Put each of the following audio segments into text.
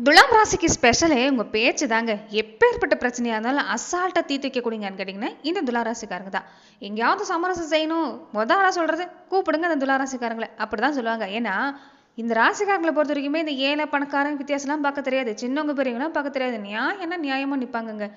துலாம் ராசிக்கு ஸ்பெஷலே உங்கள் பேச்சு தாங்க. எப்பேற்பட்ட பிரச்சனையாக இருந்தாலும் அசால்ட்டாக தீர்த்துக்கக்கூடியங்கன்னு கேட்டிங்கன்னா இந்த துளாராசிக்காரங்க தான். எங்கேயாவது சமரசம் செய்யணும் மொதல் ஆளாக சொல்கிறது கூப்பிடுங்க அந்த துளாராசிக்காரங்களை அப்படி தான் சொல்லுவாங்க. ஏன்னா இந்த ராசிக்காரங்களை பொறுத்த வரைக்குமே இந்த ஏழை பணக்காரங்க வித்தியாசம்லாம் பார்க்க தெரியாது, சின்னவங்க பெரியவங்களாம் பார்க்க தெரியாது. நியாயம் என்ன நியாயமாக நிற்பாங்கங்க.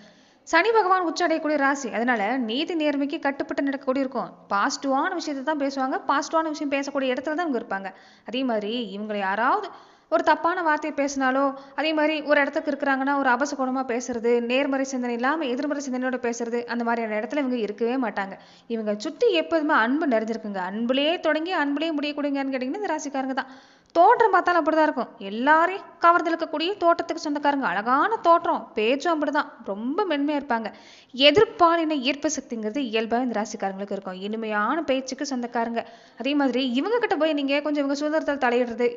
சனி பகவான் உச்சடையக்கூடிய ராசி, அதனால நீதி நேர்மைக்கு கட்டுப்பட்டு நடக்கக்கூடிய இருக்கும். பாசிட்டிவான விஷயத்தை தான் பேசுவாங்க, பாசிட்டிவான விஷயம் பேசக்கூடிய இடத்துல தான் இவங்க இருப்பாங்க. அதே மாதிரி இவங்களை யாராவது ஒரு தப்பான வார்த்தையை பேசினாலோ, அதே மாதிரி ஒரு இடத்துக்கு இருக்கிறாங்கன்னா ஒரு அபசகுணமாக பேசுறது, நேர்மறை சிந்தனை இல்லாமல் எதிர்மறை சிந்தனையோட பேசுறது, அந்த மாதிரியான இடத்துல இவங்க இருக்கவே மாட்டாங்க. இவங்க சுற்றி எப்போதுமே அன்பு நிறைஞ்சிருக்குங்க. அன்புலேயே தொடங்கி அன்புலேயே முடியக்கூடியங்கன்னு கேட்டிங்கன்னா இந்த ராசிக்காரங்க தான். தோற்றம் பார்த்தாலும் அப்படிதான் இருக்கும். எல்லாரையும் கவர்ந்து இழுக்கக்கூடிய தோட்டத்துக்கு சொந்தக்காரங்க. அழகான தோற்றம், பேச்சும் அப்படிதான், ரொம்ப மென்மையா இருப்பாங்க. எதிர்ப்பாலின ஈர்ப்பு சக்திங்கிறது இயல்பாக இந்த ராசிக்காரங்களுக்கு இருக்கும். இனிமையான பேச்சுக்கு சொந்தக்காரங்க. அதே மாதிரி இவங்க கிட்ட போய் நீங்க கொஞ்சம் இவங்க சுதந்திரத்தில் தலையிடுறது,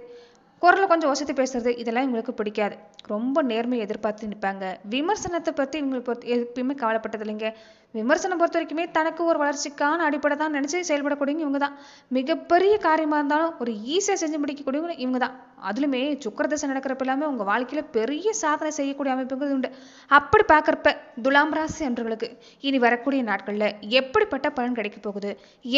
குரலை கொஞ்சம் வசதி பேசுறது, இதெல்லாம் இவங்களுக்கு பிடிக்காது. ரொம்ப நேர்மையை எதிர்பார்த்து நிற்பாங்க. விமர்சனத்தை பற்றி இவங்களுக்கு எப்பயுமே கவலைப்பட்டது இல்லைங்க. விமர்சனம் பொறுத்த வரைக்குமே தனக்கு ஒரு வளர்ச்சிக்கான அடிப்படை தான் நினச்சி செயல்படக்கூடியவங்க இவங்க தான். மிகப்பெரிய காரியமாக இருந்தாலும் ஒரு ஈஸியாக செஞ்சு முடிக்கக்கூடியவங்க இவங்க தான். அதுலுமே சுக்கரதசை நடக்கிறப்ப எல்லாமே உங்கள் வாழ்க்கையில் பெரிய சாதனை செய்யக்கூடிய அமைப்புங்கிறது உண்டு. அப்படி பார்க்குறப்ப துலாம் ராசி அன்றவர்களுக்கு இனி வரக்கூடிய நாட்களில் எப்படிப்பட்ட பலன் கிடைக்க போகுது,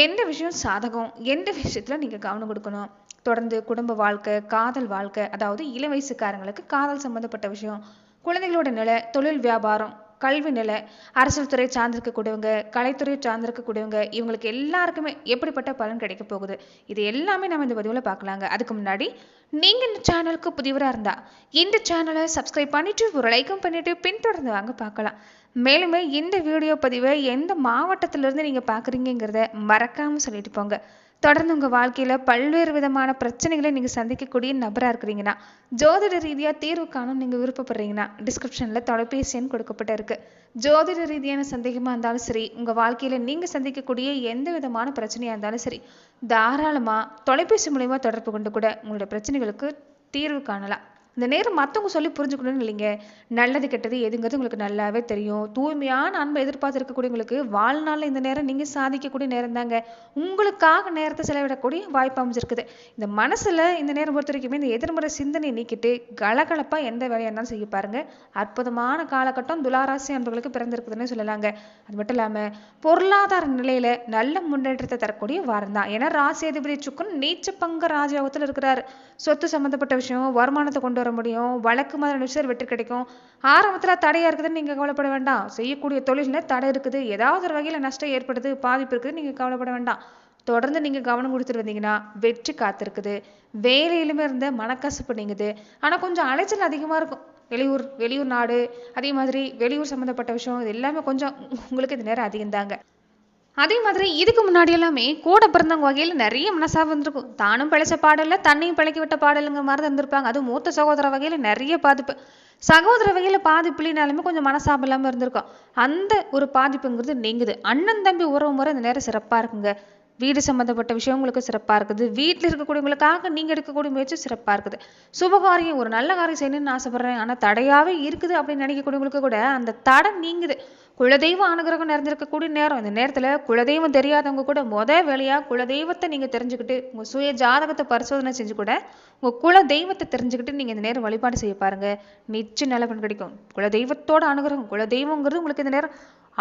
எந்த விஷயம் சாதகம், எந்த விஷயத்தில் நீங்கள் கவனம் கொடுக்கணும், தொடர்ந்து குடும்ப வாழ்க்கை, காதல் வாழ்க்கை, அதாவது இள வயசுக்காரங்களுக்கு காதல் சம்பந்தப்பட்ட விஷயம், குழந்தைகளோட நிலை, தொழில் வியாபாரம், கல்வி நிலை, அரசியல் துறை சார்ந்திருக்கக்கூடியவங்க, கலைத்துறை சார்ந்திருக்கக்கூடியவங்க, இவங்களுக்கு எல்லாருக்குமே எப்படிப்பட்ட பலன் கிடைக்க போகுது, இது எல்லாமே நம்ம இந்த பதிவில் பார்க்கலாங்க. அதுக்கு முன்னாடி நீங்கள் இந்த சேனலுக்கு புதியவராக இருந்தால் இந்த சேனலை சப்ஸ்கிரைப் பண்ணிவிட்டு ஒரு லைக்கும் பண்ணிவிட்டு பின்தொடர்ந்து வாங்க பார்க்கலாம். மேலுமே இந்த வீடியோ பதிவை எந்த மாவட்டத்திலிருந்து நீங்கள் பார்க்குறீங்கிறத மறக்காமல் சொல்லிட்டு போங்க. தொடர்ந்து உங்கள் வாழ்க்கையில் பல்வேறு விதமான பிரச்சனைகளை நீங்கள் சந்திக்கக்கூடிய நபராக இருக்கிறீங்கன்னா, ஜோதிட ரீதியாக தீர்வு காணும் நீங்கள் விருப்பப்படுறீங்கன்னா டிஸ்கிரிப்ஷனில் தொலைபேசி எண் கொடுக்கப்பட்டு இருக்கு. ஜோதிட ரீதியான சந்தேகமாக இருந்தாலும் சரி, உங்கள் வாழ்க்கையில் நீங்கள் சந்திக்கக்கூடிய எந்த விதமான பிரச்சனையாக இருந்தாலும் சரி, தாராளமாக தொலைபேசி மூலமா தொடர்பு கொண்டு கூட உங்களோட பிரச்சனைகளுக்கு தீர்வு காணலாம். இந்த நேரம் மற்றவங்க சொல்லி புரிஞ்சுக்கணும்னு இல்லைங்க. நல்லது கெட்டது எதுங்கிறது உங்களுக்கு நல்லாவே தெரியும். தூய்மையான அன்பை எதிர்பார்த்து இருக்கக்கூடியவங்களுக்கு வாழ்நாளில் இந்த நேரம் நீங்கள் சாதிக்கக்கூடிய நேரம் தாங்க. உங்களுக்காக நேரத்தை செலவிடக்கூடிய வாய்ப்பு அமைஞ்சிருக்குது. இந்த மனசில் இந்த நேரம் பொறுத்த வரைக்குமே இந்த எதிர்மறை சிந்தனை நீக்கிட்டு கலகலப்பாக எந்த வேலையாக இருந்தாலும் செய்ய பாருங்க. அற்புதமான காலகட்டம் துளாராசி அன்பர்களுக்கு பிறந்திருக்குதுன்னு சொல்லலாங்க. அது மட்டும் இல்லாமல் பொருளாதார நிலையில் நல்ல முன்னேற்றத்தை தரக்கூடிய வாரம் தான். ஏன்னா ராசி அதிபதி சுக்கரன் நீச்ச பங்க ராஜயோகத்தில் இருக்கிறாரு. சொத்து சம்மந்தப்பட்ட விஷயம், வருமானத்தை கொண்டு வர முடியும், வழக்கு மாதிரி விஷயம் வெற்றி கிடைக்கும். ஆரம்பத்தில் தடையா இருக்குதுன்னு நீங்க கவலைப்பட வேண்டாம். செய்யக்கூடிய தொழில தடை இருக்குது, ஏதாவது ஒரு வகையில் நஷ்டம் ஏற்படுது, பாதிப்பு இருக்குது, நீங்க கவலைப்பட வேண்டாம். தொடர்ந்து நீங்க கவனம் கொடுத்துட்டு வந்தீங்கன்னா வெற்றி காத்திருக்குது. வேலையிலுமே இருந்த மனக்கசப்பு நீங்குது. ஆனா கொஞ்சம் அலைச்சல் அதிகமா இருக்கும். வெளியூர் நாடு, அதே மாதிரி வெளியூர் சம்மந்தப்பட்ட விஷயம், இது எல்லாமே கொஞ்சம் உங்களுக்கு இந்த நேரம் அதிகம் தாங்க. அதே மாதிரி இதுக்கு முன்னாடி எல்லாமே கூட பிறந்தவங்க வகையில் நிறைய மனசாக வந்திருக்கும். தானும் பிழைச்ச பாடல்ல தன்னையும் பிழைக்க விட்ட பாடலுங்க மாதிரி தான் இருந்திருப்பாங்க. அதுவும் மூத்த சகோதர வகையில் நிறைய பாதிப்பு, சகோதர வகையில் பாதிப்புலினாலுமே கொஞ்சம் மனசாபம் இல்லாமல் இருந்திருக்கும். அந்த ஒரு பாதிப்புங்கிறது நீங்குது. அண்ணன் தம்பி உறவு முறை இந்த நேரம் சிறப்பாக இருக்குங்க. வீடு சம்மந்தப்பட்ட விஷயம் உங்களுக்கு சிறப்பாக இருக்குது. வீட்டில் இருக்கக்கூடியவங்களுக்காக நீங்கள் எடுக்கக்கூடிய முயற்சி சிறப்பாக இருக்குது. சுபகாரியம், ஒரு நல்ல காரியம் செய்யணும்னு ஆசைப்படுறேன், ஆனால் தடையாகவே இருக்குது அப்படின்னு நினைக்கக்கூடியவங்களுக்கு கூட அந்த தடை நீங்குது. குலதெய்வ அனுகிரகம் நிறைஞ்சிருக்கக்கூடிய நேரம். இந்த நேரத்தில் குலதெய்வம் தெரியாதவங்க கூட வேலையாக குலதெய்வத்தை நீங்கள் தெரிஞ்சுக்கிட்டு உங்கள் சுய ஜாதகத்தை பரிசோதனை செஞ்சு கூட உங்கள் குல தெய்வத்தை தெரிஞ்சுக்கிட்டு நீங்கள் இந்த நேரம் வழிபாடு செய்ய பாருங்க. நிச்சயம் நல்ல பலன் கிடைக்கும். குலதெய்வத்தோட அனுகிரகம், குலதெய்வங்கிறது உங்களுக்கு இந்த நேரம்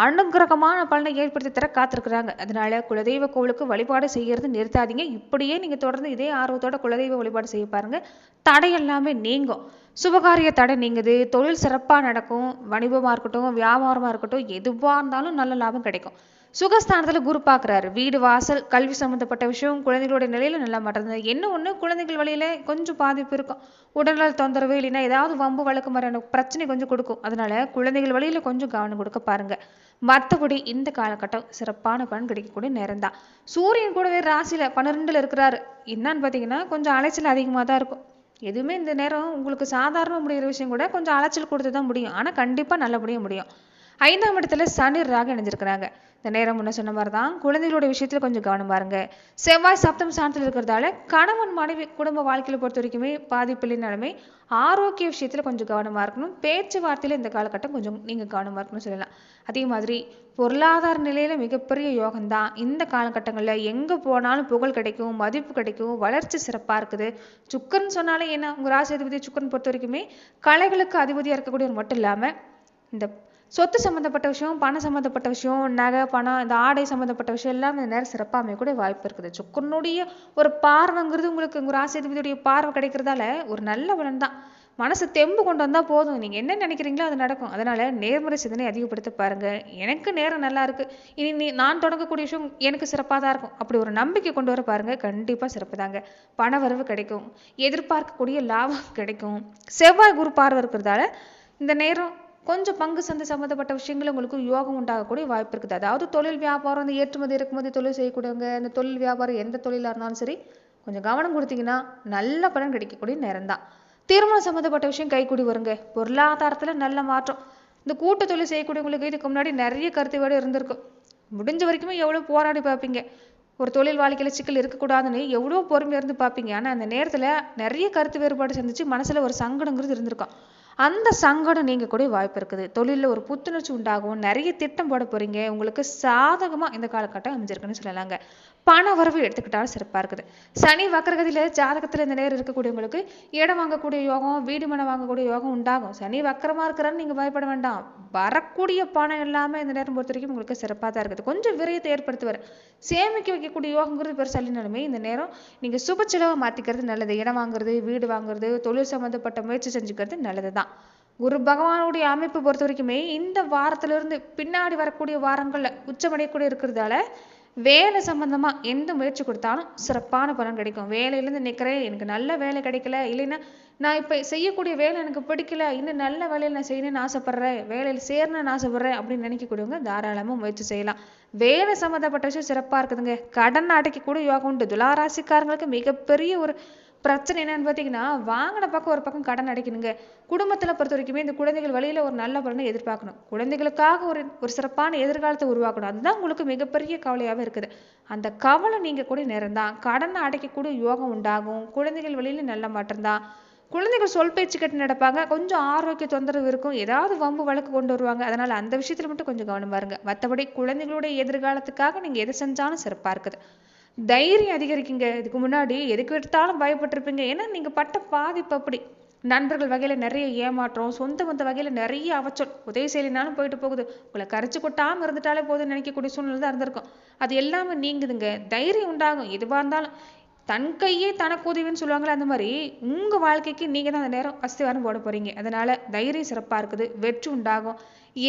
அனுகிரகமான பலனை ஏற்படுத்தி தர காத்திருக்கிறாங்க. அதனால குலதெய்வ கோவிலுக்கு வழிபாடு செய்யறது நிறுத்தாதீங்க. இப்படியே நீங்க தொடர்ந்து இதே ஆர்வத்தோட குலதெய்வ வழிபாடு செய்ய பாருங்க. தடை எல்லாமே நீங்கும். சுபகாரிய தடை நீங்குது. தொழில் சிறப்பாக நடக்கும். வணிகமாக இருக்கட்டும், வியாபாரமாக இருக்கட்டும், எதுவாக இருந்தாலும் நல்ல லாபம் கிடைக்கும். சுகஸ்தானத்தில் குரு பார்க்குறாரு. வீடு வாசல் கல்வி சம்மந்தப்பட்ட விஷயம், குழந்தைகளோட நிலையில நல்லா மாட்டது. என்ன ஒன்று, குழந்தைகள் வழியில கொஞ்சம் பாதிப்பு இருக்கும். உடல்நல தொந்தரவு இல்லைன்னா ஏதாவது வம்பு வழக்கு மாதிரியான பிரச்சனை கொஞ்சம் கொடுக்கும். அதனால குழந்தைகள் வழியில கொஞ்சம் கவனம் கொடுக்க பாருங்க. மற்றபடி இந்த காலகட்டம் சிறப்பான பலன் கிடைக்கக்கூடிய நேரம் தான். சூரியன் கூடவே ராசியில 12ல் இருக்கிறாரு. என்னன்னு பார்த்தீங்கன்னா கொஞ்சம் அலைச்சல் அதிகமாக தான் இருக்கும். எதுவுமே இந்த நேரம் உங்களுக்கு சாதாரண முடிகிற விஷயம் கூட கொஞ்சம் அலைச்சல் கொடுத்து தான் முடியும். ஆனால் கண்டிப்பாக நல்லபடியாக முடியும். 5ஆம் இடத்துல சனி ராகு இணைஞ்சிருக்கிறாங்க. இந்த நேரம் முன்ன சொன்ன மாதிரி தான் குழந்தைகளோட விஷயத்துல கொஞ்சம் கவனமா இருங்க. செவ்வாய் சப்தம் ஸ்தானத்தில் இருக்கிறதால கணவன் மனைவி குடும்ப வாழ்க்கையில பொறுத்த வரைக்குமே பாதிப்பில்லை நிலைமை. ஆரோக்கிய விஷயத்துல கொஞ்சம் கவனமா இருக்கணும். பேச்சுவார்த்தையில இந்த காலகட்டம் கொஞ்சம் நீங்க கவனமா இருக்கணும்னு சொல்லலாம். அதே மாதிரி பொருளாதார நிலையில மிகப்பெரிய யோகம் தான். இந்த காலகட்டங்கள்ல எங்க போனாலும் புகழ் கிடைக்கும், மதிப்பு கிடைக்கும், வளர்ச்சி சிறப்பா இருக்குது. சுக்கரன் சொன்னாலே என்ன, உங்க ராசி அதிபதி சுக்கரன் பொறுத்த வரைக்குமே கலைகளுக்கு அதிபதியா இருக்கக்கூடியவர் மட்டும் இல்லாம இந்த சொத்து சம்மந்தப்பட்ட விஷயம், பணம் சம்மந்தப்பட்ட விஷயம், நகை பணம், இந்த ஆடை சம்மந்தப்பட்ட விஷயம் எல்லாமே இந்த நேரம் சிறப்பாக அமைய கூட வாய்ப்பு இருக்குது. சுக்கரனுடைய ஒரு பார்வைங்கிறது உங்களுக்கு உங்கள் ராசிதிபதியுடைய பார்வை கிடைக்கிறதால ஒரு நல்ல பலன் தான். மனசு தெம்பு கொண்டு வந்தால் போதும், நீங்கள் என்ன நினைக்கிறீங்களோ அது நடக்கும். அதனால நேர்மறை சிந்தனை அதிகப்படுத்த பாருங்க. எனக்கு நேரம் நல்லா இருக்கு, இனி நான் தொடங்கக்கூடிய விஷயம் எனக்கு சிறப்பாக தான் இருக்கும், அப்படி ஒரு நம்பிக்கை கொண்டு வர பாருங்க. கண்டிப்பாக சிறப்பு தாங்க. பண வரவு கிடைக்கும், எதிர்பார்க்கக்கூடிய லாபம் கிடைக்கும். செவ்வாய் குரு பார்வை இருக்கிறதால இந்த நேரம் கொஞ்சம் பங்கு சந்தை சம்மந்தப்பட்ட விஷயங்கள் உங்களுக்கு யோகம் உண்டாகக்கூடிய வாய்ப்பு இருக்குது. அதாவது தொழில் வியாபாரம், அந்த ஏற்றுமதி இறக்குமதி தொழில் செய்யக்கூடியவங்க, இந்த தொழில் வியாபாரம் எந்த தொழிலாக இருந்தாலும் சரி கொஞ்சம் கவனம் கொடுத்தீங்கன்னா நல்ல பலன் கிடைக்கக்கூடிய நேரம் தான். திருமணம் சம்மந்தப்பட்ட விஷயம் கைக்கூடி வருங்க. பொருளாதாரத்தில் நல்ல மாற்றம். இந்த கூட்டு தொழில் செய்யக்கூடியவங்களுக்கு இதுக்கு முன்னாடி நிறைய கருத்து வேடு இருந்திருக்கும். முடிஞ்ச வரைக்குமே எவ்வளோ போராடி பார்ப்பீங்க, ஒரு தொழில் வாழ்க்கையில் சிக்கல் இருக்கக்கூடாதுன்னு எவ்வளோ பொறுமையாக இருந்து பார்ப்பீங்க. ஆனால் அந்த நேரத்தில் நிறைய கருத்து வேறுபாடு சந்திச்சு மனசில் ஒரு சங்கடங்கிறது இருந்திருக்கும். அந்த சங்கடம் நீங்க கூட வாய்ப்பு இருக்குது. தொழிலில் ஒரு புத்துணர்ச்சி உண்டாகும். நிறைய திட்டம் போட போறீங்க. உங்களுக்கு சாதகமா இந்த காலகட்டம் அமைஞ்சிருக்குன்னு சொல்லலாங்க. பண வரவு எடுத்துக்கிட்டாலும் சிறப்பா இருக்குது. சனி வக்கரகதியில ஜாதகத்துல இந்த நேரம் இருக்கக்கூடியவங்களுக்கு இடம் வாங்கக்கூடிய யோகம், வீடு மனை வாங்கக்கூடிய யோகம் உண்டாகும். சனி வக்கரமா இருக்கிறான்னு நீங்க பயப்பட வேண்டாம். வரக்கூடிய பணம் எல்லாமே இந்த நேரம் பொறுத்த வரைக்கும் உங்களுக்கு சிறப்பாக தான் இருக்குது. கொஞ்சம் விரயத்தை ஏற்படுத்துவார். சேமிக்க வைக்கக்கூடிய யோகங்கிறது பெருசாலினாலுமே இந்த நேரம் நீங்க சுப செலவை மாத்திக்கிறது நல்லது. இடம் வாங்குறது, வீடு வாங்குறது, தொழில் சம்பந்தப்பட்ட முயற்சி செஞ்சுக்கிறது நல்லதுதான். குரு பகவானுடைய அமைப்பு பொறுத்த வரைக்குமே இந்த வாரத்திலிருந்து பின்னாடி வரக்கூடிய வாரங்கள்ல உச்சமடையக்கூடிய இருக்கிறதால வேலை சம்பந்தமா எந்த முயற்சி கொடுத்தாலும் சிறப்பான பலன் கிடைக்கும். வேலையிலேருந்து நிற்கிறேன், எனக்கு நல்ல வேலை கிடைக்கல, இல்லைன்னா நான் இப்போ செய்யக்கூடிய வேலை எனக்கு பிடிக்கல, இன்னும் நல்ல வேலையில் நான் செய்யணும்னு ஆசைப்படுறேன், வேலையில் சேரணும்னு ஆசைப்படுறேன் அப்படின்னு நினைக்கக்கூடியவங்க தாராளமாக முயற்சி செய்யலாம். வேலை சம்மந்தப்பட்ட விஷயம் சிறப்பாக இருக்குதுங்க. கடன் அடைக்கக்கூடிய யோகம் உண்டு. துளாராசிக்காரங்களுக்கு மிகப்பெரிய ஒரு பிரச்சனை என்னன்னு பார்த்தீங்கன்னா, வாங்கின பக்கம் ஒரு பக்கம் கடன் அடைக்கணுங்க. குடும்பத்தில் பொறுத்த வரைக்குமே இந்த குழந்தைகள் வழியில் ஒரு நல்ல பலனை எதிர்பார்க்கணும். குழந்தைகளுக்காக ஒரு சிறப்பான எதிர்காலத்தை உருவாக்கணும். அதுதான் உங்களுக்கு மிகப்பெரிய கவலையாகவே இருக்குது. அந்த கவலை நீங்கள் கூட நேரம் தான். கடனை அடைக்கக்கூடிய யோகம் உண்டாகும். குழந்தைகள் வழியில் நல்ல மாற்றம் தான். குழந்தைகள் சொல் பேச்சு கேட்டு நடப்பாங்க. கொஞ்சம் ஆரோக்கிய தொந்தரவு இருக்கும். ஏதாவது வம்பு வழக்கு கொண்டு வருவாங்க. அதனால அந்த விஷயத்துல மட்டும் கொஞ்சம் கவனமா இருங்க. மற்றபடி குழந்தைகளுடைய எதிர்காலத்துக்காக நீங்க எதை செஞ்சாலும் சிறப்பா இருக்குது. தைரியம் அதிகரிக்குங்க. இதுக்கு முன்னாடி எதுக்கு எடுத்தாலும் பயப்பட்டிருப்பீங்க. ஏன்னா நீங்க பட்ட பாதிப்பு அப்படி. நண்பர்கள் வகையில நிறைய ஏமாற்றம், சொந்த பந்த வகையில நிறைய அவச்சொல், உதவி செய்யலினாலும் போயிட்டு போகுது, உங்களை கரைச்சு கொட்டாம இருந்துட்டாலே போதும் நினைக்கக்கூடிய சூழ்நிலை தான் இருந்திருக்கும். அது எல்லாமே நீங்குதுங்க. தைரியம் உண்டாகும். எதுவா இருந்தாலும் தன் கையே தனக்கு உதவின்னு சொல்லுவாங்களே, அந்த மாதிரி உங்க வாழ்க்கைக்கு நீங்க தான் அந்த நேரம் அஸ்திவாரம் போட போறீங்க. அதனால தைரியம் சிறப்பா இருக்குது. வெற்றி உண்டாகும்.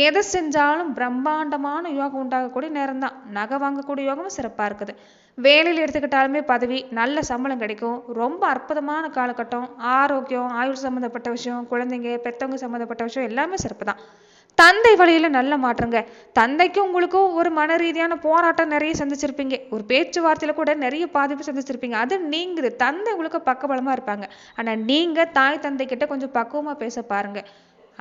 எதை செஞ்சாலும் பிரம்மாண்டமான யோகம் உண்டாகக்கூடிய நேரம் தான். நகை வாங்கக்கூடிய யோகமும் சிறப்பா இருக்குது. வேலையில் எடுத்துக்கிட்டாலுமே பதவி, நல்ல சம்பளம் கிடைக்கும். ரொம்ப அற்புதமான காலகட்டம். ஆரோக்கியம், ஆயுள் சம்மந்தப்பட்ட விஷயம், குழந்தைங்க பெற்றவங்க சம்மந்தப்பட்ட விஷயம் எல்லாமே சிறப்பு தான். தந்தை வழியில நல்ல மாற்றங்க. தந்தைக்கும் உங்களுக்கும் ஒரு மன ரீதியான போராட்டம் நிறைய சந்திச்சிருப்பீங்க. ஒரு பேச்சுவார்த்தையில கூட நிறைய பாதிப்பு சந்திச்சிருப்பீங்க. அது நீங்குது. தந்தை உங்களுக்கு பக்கபலமா இருப்பாங்க. ஆனா நீங்க தாய் தந்தை கிட்ட கொஞ்சம் பக்குவமா பேச பாருங்க.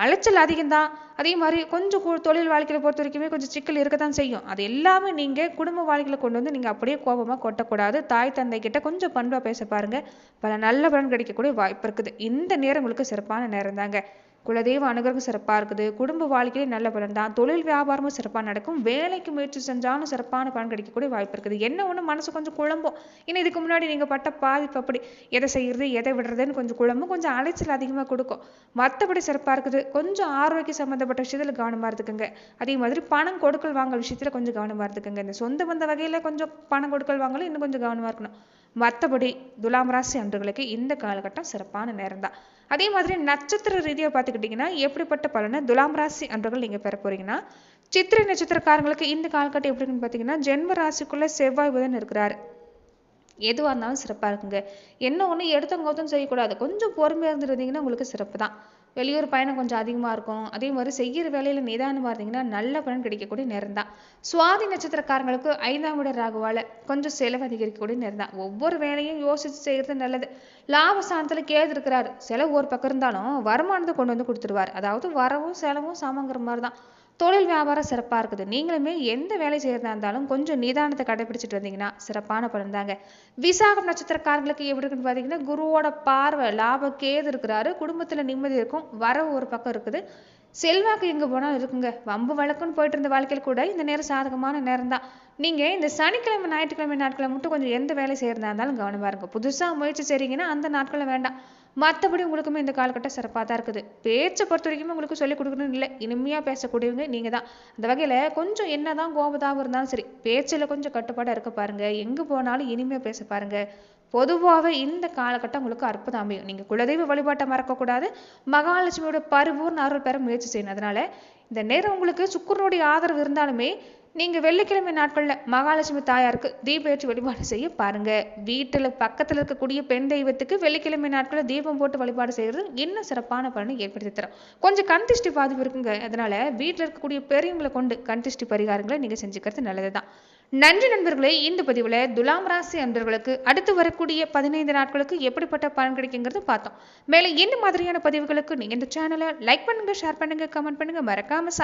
அலைச்சல் அதிகம்தான். அதே மாதிரி கொஞ்சம் தொழில் வாழ்க்கையில பொறுத்த வரைக்குமே கொஞ்சம் சிக்கல் இருக்கத்தான் செய்யும். அது எல்லாமே நீங்க குடும்ப வாழ்க்கையில கொண்டு வந்து நீங்க அப்படியே கோபமா கொட்டக்கூடாது. தாய் தந்தை கிட்ட கொஞ்சம் பண்பா பேச பாருங்க. பல நல்ல பலன் கிடைக்கக்கூடிய வாய்ப்பு இருக்குது. இந்த நேரம் உங்களுக்கு சிறப்பான நேரம் தாங்க. குலதெய்வ அனுகிரகம் சிறப்பா இருக்குது. குடும்ப வாழ்க்கையிலே நல்ல பலன் தான். தொழில் வியாபாரமும் சிறப்பா நடக்கும். வேலைக்கு முயற்சி செஞ்சாலும் சிறப்பான பலன் கிடைக்கக்கூடிய வாய்ப்பு இருக்குது. என்ன ஒண்ணு மனசு கொஞ்சம் குழம்பும். ஏன்னா இதுக்கு முன்னாடி நீங்க பட்ட பாதிப்பு அப்படி, எதை செய்யறது எதை விடுறதுன்னு கொஞ்சம் குழம்பும், கொஞ்சம் அலைச்சல் அதிகமா கொடுக்கும். மற்றபடி சிறப்பா இருக்குது. கொஞ்சம் ஆரோக்கிய சம்பந்தப்பட்ட விஷயத்துல கவனமா இருந்துக்குங்க. அதே மாதிரி பணம் கொடுக்கல் வாங்கல் விஷயத்துல கொஞ்சம் கவனமா இருந்துக்குங்க. இந்த சொந்த பந்த வகையில கொஞ்சம் பணம் கொடுக்கல் வாங்கலும் இன்னும் கொஞ்சம் கவனமா இருக்கணும். மற்றபடி துலாம் ராசி அன்பர்களுக்கு இந்த காலகட்டம் சிறப்பான நேரம் தான். அதே மாதிரி நட்சத்திர ரீதியா பார்த்துக்கிட்டீங்கன்னா எப்படிப்பட்ட பலனை துலாம் ராசி அன்பர்கள் நீங்க பெற போறீங்கன்னா, சித்திரை நட்சத்திரக்காரங்களுக்கு இந்த காலகட்டம் எப்படின்னு பார்த்தீங்கன்னா, ஜென்ம ராசிக்குள்ள செவ்வாய் புதன் இருக்கிறாரு. எதுவாக இருந்தாலும் சிறப்பாக இருக்குங்க. என்ன ஒன்று எடுத்தவங்க செய்யக்கூடாது. கொஞ்சம் பொறுமையாக இருந்துருந்தீங்கன்னா உங்களுக்கு சிறப்பு தான். வெளியூர் பயணம் கொஞ்சம் அதிகமாக இருக்கும். அதே மாதிரி செய்கிற வேலையில் நிதானமாக இருந்தீங்கன்னா நல்ல பலன் கிடைக்கக்கூடிய நேரம் தான். சுவாதி நட்சத்திரக்காரங்களுக்கு 5ஆம் இட ராகுவால் கொஞ்சம் செலவு அதிகரிக்கக்கூடிய நேரம் தான். ஒவ்வொரு வேலையும் யோசித்து செய்கிறது நல்லது. லாபஸ்தானத்தில் கேது இருக்கிறாரு. செலவு ஒரு பக்கம் இருந்தாலும் வருமானத்தை கொண்டு வந்து கொடுத்துருவார். அதாவது வரவும் செலவும் சமங்கிற மாதிரி தான். தொழில் வியாபாரம் சிறப்பாக இருக்குது. நீங்களுமே எந்த வேலை செய்யறதா இருந்தாலும் கொஞ்சம் நிதானத்தை கடைபிடிச்சிட்டு வந்தீங்கன்னா சிறப்பான பலன் தாங்க. விசாகம் நட்சத்திரக்காரங்களுக்கு எப்படி இருக்குன்னு பார்த்தீங்கன்னா, குருவோட பார்வை லாப கேது இருக்கிறாரு. குடும்பத்தில் நிம்மதி இருக்கும். வரவு ஒரு பக்கம் இருக்குது. செல்வாக்கு எங்கே போனாலும் இருக்குங்க. வம்பு வழக்குன்னு போயிட்டு இருந்த வாழ்க்கையில் கூட இந்த நேரம் சாதகமான நேரம் தான். நீங்கள் இந்த சனிக்கிழமை ஞாயிற்றுக்கிழமை நாட்களை மட்டும் கொஞ்சம் எந்த வேலை செய்யறதா இருந்தாலும் கவனமாக இருங்க. புதுசாக முயற்சி செய்றீங்கன்னா அந்த நாட்களில் வேண்டாம். மற்றபடி உங்களுக்குமே இந்த காலகட்டம் சிறப்பாக தான் இருக்குது. பேச்சை பொறுத்த வரைக்குமே உங்களுக்கு சொல்லிக் கொடுக்கணும்னு இல்லை, இனிமையாக பேசக்கூடியவங்க நீங்கள் தான். அந்த வகையில் கொஞ்சம் என்னதான் கோபதாகவும் இருந்தாலும் சரி, பேச்சில் கொஞ்சம் கட்டுப்பாடாக இருக்க பாருங்க. எங்கே போனாலும் இனிமையாக பேச பாருங்க. பொதுவாகவே இந்த காலகட்டம் உங்களுக்கு அற்புதம் அமையும். நீங்கள் குலதெய்வ வழிபாட்டை மறக்கக்கூடாது. மகாலட்சுமியோட பரிபூர்ண அருள் பெற முயற்சி செய்யணும். அதனால இந்த நேரம் உங்களுக்கு சுக்கிரனுடைய ஆதரவு இருந்தாலுமே நீங்கள் வெள்ளிக்கிழமை நாட்களில் மகாலட்சுமி தாயாருக்கு தீபேற்றி வழிபாடு செய்ய பாருங்க. வீட்டில் பக்கத்தில் இருக்கக்கூடிய பெண் தெய்வத்துக்கு வெள்ளிக்கிழமை நாட்களில் தீபம் போட்டு வழிபாடு செய்கிறது இன்னும் சிறப்பான பலனை ஏற்படுத்தி தரும். கொஞ்சம் கண் திருஷ்டி பாதிப்பு இருக்குங்க. அதனால வீட்டில் இருக்கக்கூடிய பெரியவங்களை கொண்டு கண் திருஷ்டி பரிகாரங்களை நீங்கள் செஞ்சுக்கிறது நல்லது தான். நன்றி நண்பர்களே. இந்த பதிவில் துலாம் ராசி அன்பர்களுக்கு அடுத்து வரக்கூடிய 15 நாட்களுக்கு எப்படிப்பட்ட பலன் கிடைக்குங்கிறது பார்த்தோம். மேலே என்ன மாதிரியான பதிவுகளுக்கு நீங்கள் இந்த சேனலை லைக் பண்ணுங்க, ஷேர் பண்ணுங்க, கமெண்ட் பண்ணுங்க, மறக்காம